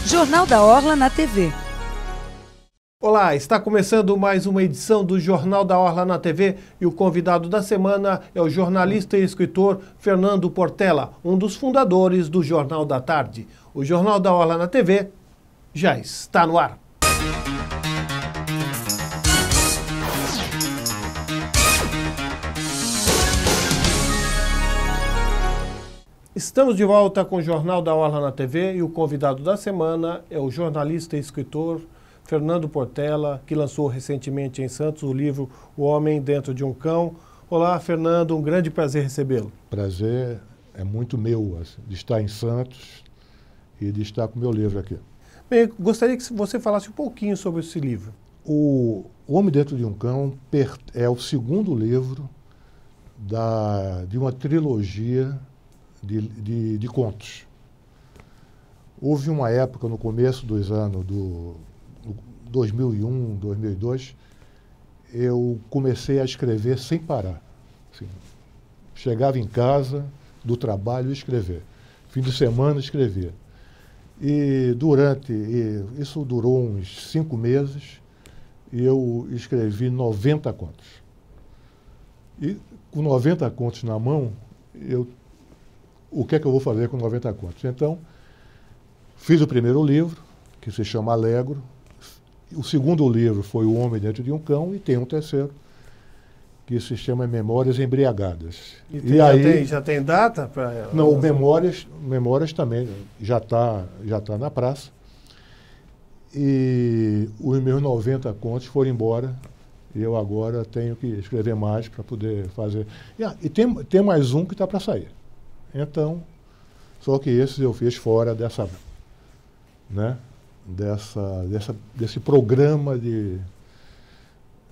Jornal da Orla na TV. Olá, está começando mais uma edição do Jornal da Orla na TV e o convidado da semana é o jornalista e escritor Fernando Portela, um dos fundadores do Jornal da Tarde. O Jornal da Orla na TV já está no ar. Estamos de volta com o Jornal da Orla na TV e o convidado da semana é o jornalista e escritor Fernando Portela, que lançou recentemente em Santos o livro O Homem Dentro de um Cão. Olá, Fernando, um grande prazer recebê-lo. Prazer é muito meu de estar em Santos e de estar com o meu livro aqui. Bem, gostaria que você falasse um pouquinho sobre esse livro. O Homem Dentro de um Cão é o segundo livro de uma trilogia de contos. Houve uma época no começo dos anos 2001, 2002, eu comecei a escrever sem parar. Assim, chegava em casa, do trabalho, escrever. Fim de semana, escrevia. Isso durou uns 5 meses, e eu escrevi 90 contos. E com 90 contos na mão, o que é que eu vou fazer com 90 contos? Então, fiz o primeiro livro, que se chama Alegro. O segundo livro foi O Homem Dentro de um Cão, e tem um terceiro, que se chama Memórias Embriagadas. Já tem data? Não, o Memórias também já tá na praça. E os meus 90 contos foram embora, e eu agora tenho que escrever mais para poder fazer. E tem mais um que está para sair. Então, só que esses eu fiz fora desse programa de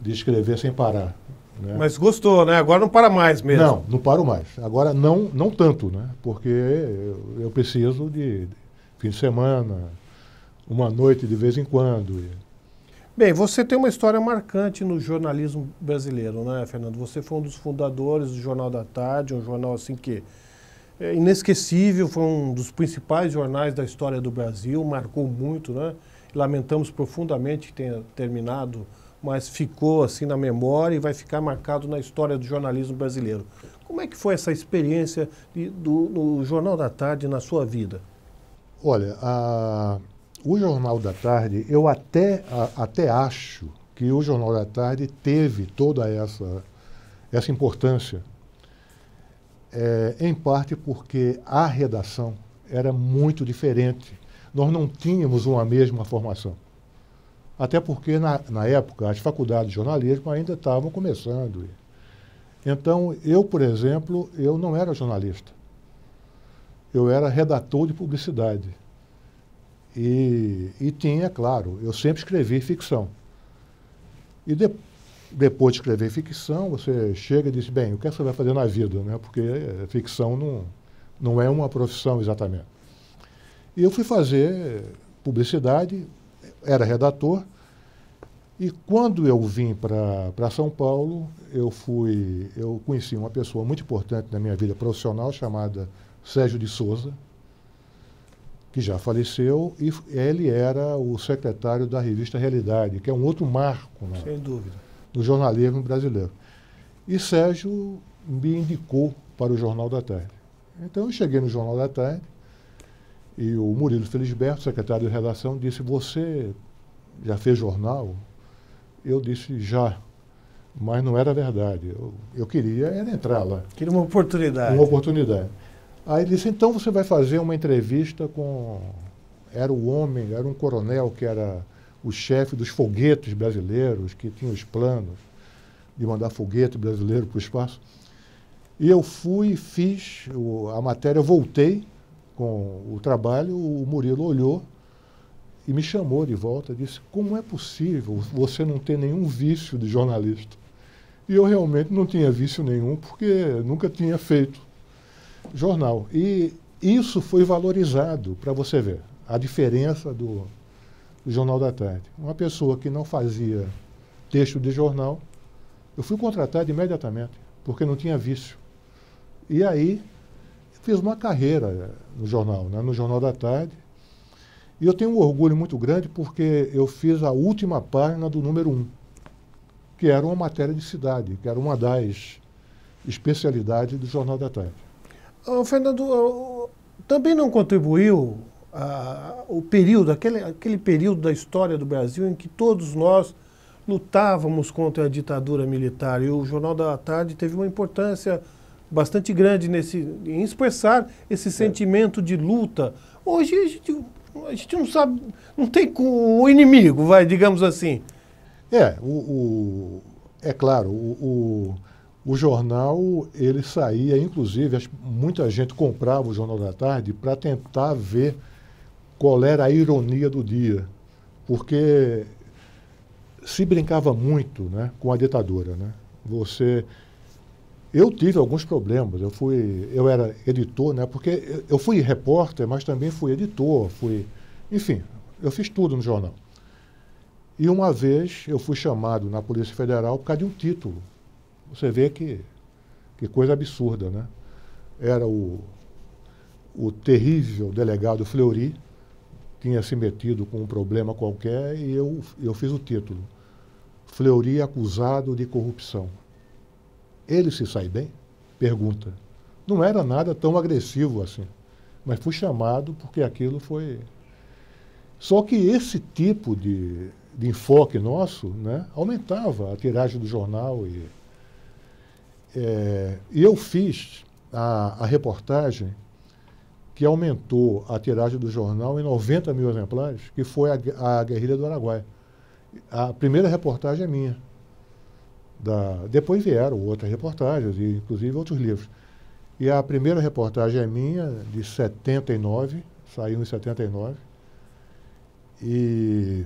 escrever sem parar. Né? Mas gostou, né? Agora não para mais mesmo. Não paro mais. Agora não tanto, né? Porque eu preciso de fim de semana, uma noite de vez em quando. Bem, você tem uma história marcante no jornalismo brasileiro, né, Fernando? Você foi um dos fundadores do Jornal da Tarde, um jornal assim que é inesquecível, foi um dos principais jornais da história do Brasil, marcou muito, né? Lamentamos profundamente que tenha terminado, mas ficou assim na memória e vai ficar marcado na história do jornalismo brasileiro. Como é que foi essa experiência do Jornal da Tarde na sua vida? Olha, o Jornal da Tarde, eu até acho que o Jornal da Tarde teve toda essa importância, em parte porque a redação era muito diferente. Nós não tínhamos uma mesma formação. Até porque, na época, as faculdades de jornalismo ainda estavam começando. Então, por exemplo, eu não era jornalista. Eu era redator de publicidade. E tinha, claro, eu sempre escrevi ficção. E depois de escrever ficção, você chega e diz, bem, o que você vai fazer na vida? Né? Porque ficção não é uma profissão exatamente. E eu fui fazer publicidade, era redator, e quando eu vim para São Paulo, eu conheci uma pessoa muito importante na minha vida profissional, chamada Sérgio de Souza, que já faleceu, e ele era o secretário da revista Realidade, que é um outro marco, né? Sem dúvida, do jornalismo brasileiro. E Sérgio me indicou para o Jornal da Tarde. Então eu cheguei no Jornal da Tarde e o Murilo Felisberto, secretário de redação, disse, você já fez jornal? Eu disse, já, mas não era verdade. Eu queria era entrar lá. Queria uma oportunidade. Uma oportunidade. Aí ele disse, então você vai fazer uma entrevista era um coronel que era o chefe dos foguetes brasileiros, que tinha os planos de mandar foguete brasileiro para o espaço. E eu fui, fiz a matéria, eu voltei com o trabalho, o Murilo olhou e me chamou de volta, disse, como é possível você não ter nenhum vício de jornalista? E eu realmente não tinha vício nenhum, porque nunca tinha feito jornal. E isso foi valorizado, para você ver, a diferença do Jornal da Tarde. Uma pessoa que não fazia texto de jornal, eu fui contratado imediatamente, porque não tinha vício. E aí, fiz uma carreira no jornal, né, no Jornal da Tarde, E eu tenho um orgulho muito grande porque eu fiz a última página do número 1, que era uma matéria de cidade, que era uma das especialidades do Jornal da Tarde. Fernando, também não contribuiu o período, aquele período da história do Brasil em que todos nós lutávamos contra a ditadura militar, e o Jornal da Tarde teve uma importância bastante grande em expressar esse sentimento de luta. Hoje a gente não sabe, não tem o inimigo, digamos assim. É claro, o jornal, ele saía, inclusive, muita gente comprava o Jornal da Tarde para tentar ver qual era a ironia do dia, porque se brincava muito, né, com a ditadura, né? Eu tive alguns problemas, eu era editor, né, porque eu fui repórter, mas também fui editor, enfim, eu fiz tudo no jornal. E uma vez eu fui chamado na Polícia Federal por causa de um título. Você vê que coisa absurda, né? Era o terrível delegado Fleury, tinha se metido com um problema qualquer, e eu fiz o título: Fleury acusado de corrupção. Ele se sai bem? Pergunta. Não era nada tão agressivo assim, mas fui chamado porque aquilo foi... Só que esse tipo de enfoque nosso, né, aumentava a tiragem do jornal. E eu fiz a reportagem que aumentou a tiragem do jornal em 90 mil exemplares, que foi a Guerrilha do Araguaia. A primeira reportagem é minha. Depois vieram outras reportagens, e inclusive outros livros. E a primeira reportagem é minha, de 79, saiu em 79. E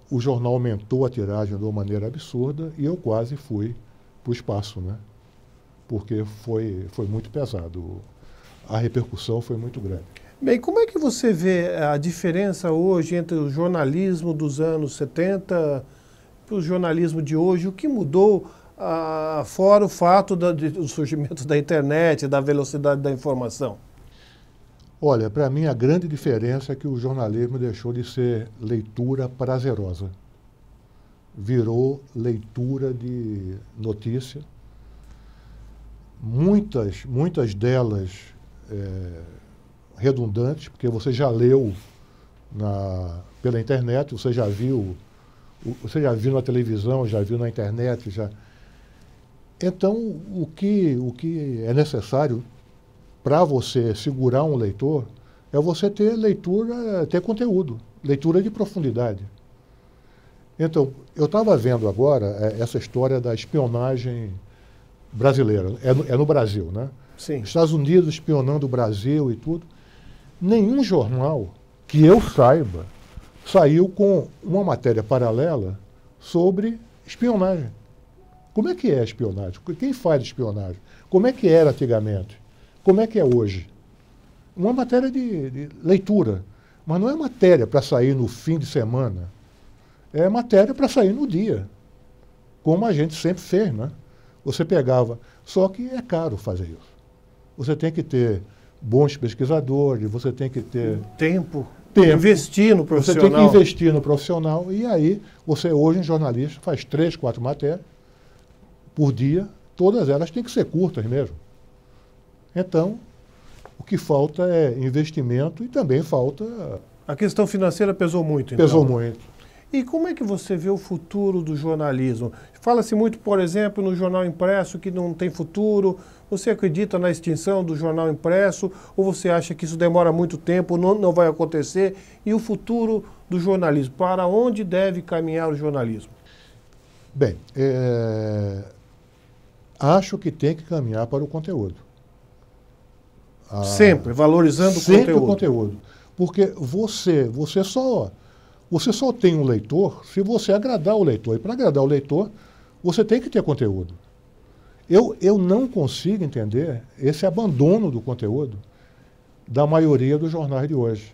o jornal aumentou a tiragem de uma maneira absurda e eu quase fui para o espaço, né? Porque foi muito pesado. A repercussão foi muito grande. Bem, como é que você vê a diferença hoje entre o jornalismo dos anos 70 para o jornalismo de hoje? O que mudou, fora o fato do surgimento da internet, da velocidade da informação? Olha, para mim a grande diferença é que o jornalismo deixou de ser leitura prazerosa. Virou leitura de notícia. Muitas delas redundantes, porque você já leu pela internet, você já viu na televisão, já viu na internet. Então, o que é necessário para você segurar um leitor é você ter ter conteúdo, leitura de profundidade. Então, eu estava vendo agora essa história da espionagem brasileira. É no Brasil, né? Sim. Estados Unidos espionando o Brasil e tudo. Nenhum jornal que eu saiba saiu com uma matéria paralela sobre espionagem. Como é que é a espionagem? Quem faz espionagem? Como é que era antigamente? Como é que é hoje? Uma matéria de leitura, mas não é matéria para sair no fim de semana. É matéria para sair no dia, como a gente sempre fez, né? Você pegava, só que é caro fazer isso. Você tem que ter bons pesquisadores, você tem que ter tempo. Investir no profissional. Você tem que investir no profissional, e aí você hoje, um jornalista, faz 3, 4 matérias por dia, todas elas têm que ser curtas mesmo. Então, o que falta é investimento e também falta... A questão financeira pesou muito, então. Pesou muito. E como é que você vê o futuro do jornalismo? Fala-se muito, por exemplo, no jornal impresso que não tem futuro. Você acredita na extinção do jornal impresso? Ou você acha que isso demora muito tempo, não vai acontecer? E o futuro do jornalismo? Para onde deve caminhar o jornalismo? Bem, acho que tem que caminhar para o conteúdo. Sempre, valorizando sempre o conteúdo. Porque você só tem um leitor se você agradar o leitor. E para agradar o leitor, você tem que ter conteúdo. Eu não consigo entender esse abandono do conteúdo da maioria dos jornais de hoje.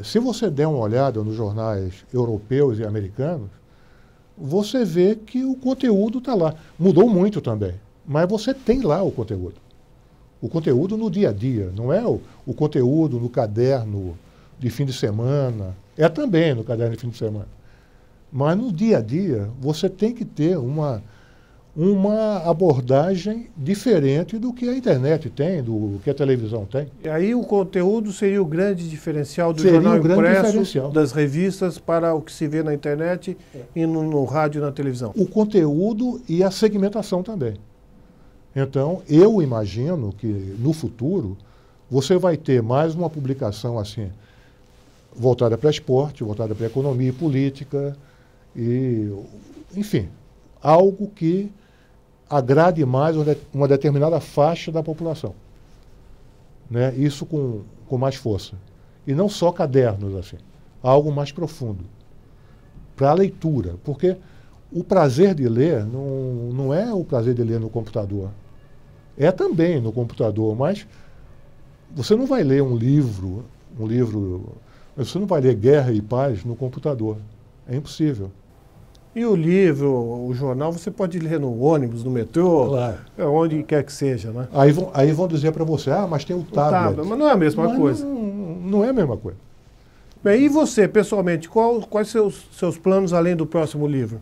Se você der uma olhada nos jornais europeus e americanos, você vê que o conteúdo está lá. Mudou muito também, mas você tem lá o conteúdo. O conteúdo no dia a dia, não é o conteúdo no caderno de fim de semana. É também no caderno de fim de semana. Mas no dia a dia, você tem que ter uma abordagem diferente do que a internet tem, do que a televisão tem. E aí o conteúdo seria o grande diferencial do Seria jornal o grande impresso, diferencial. das revistas, para o que se vê na internet e no rádio e na televisão. O conteúdo e a segmentação também. Então, eu imagino que no futuro você vai ter mais uma publicação assim, voltada para esporte, voltada para economia e política, e, enfim, algo que agrade mais uma determinada faixa da população. Né? Isso com mais força. E não só cadernos, assim, algo mais profundo. Para a leitura, porque o prazer de ler não é o prazer de ler no computador. É também no computador, mas você não vai ler um livro, você não vai ler Guerra e Paz no computador. É impossível. E o livro, o jornal, você pode ler no ônibus, no metrô, Claro. onde quer que seja, né? Aí vão dizer para você, mas tem o tablet. Mas não é a mesma coisa. Não é a mesma coisa. Bem, e você, pessoalmente, quais seus planos além do próximo livro?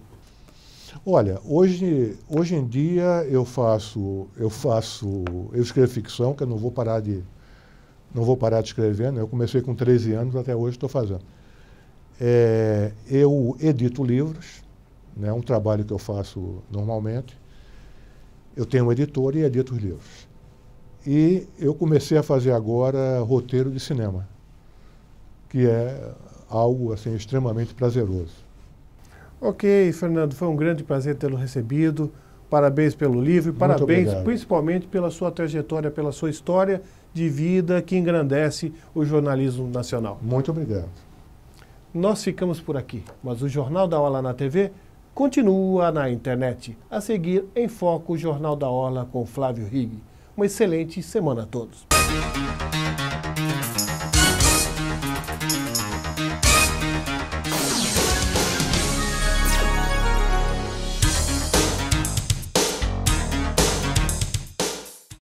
Olha, hoje em dia eu escrevo ficção, que eu não vou parar de escrever, né? Eu comecei com 13 anos, até hoje estou fazendo. Eu edito livros, né? Um trabalho que eu faço normalmente. Eu tenho um editor e edito os livros. E eu comecei a fazer agora roteiro de cinema, que é algo assim, extremamente prazeroso. Ok, Fernando, foi um grande prazer tê-lo recebido. Parabéns pelo livro e parabéns obrigado. Principalmente pela sua trajetória, pela sua história de vida que engrandece o jornalismo nacional. Muito obrigado. Nós ficamos por aqui, mas o Jornal da Orla na TV continua na internet. A seguir, em foco, o Jornal da Orla com Flávio Rigg. Uma excelente semana a todos.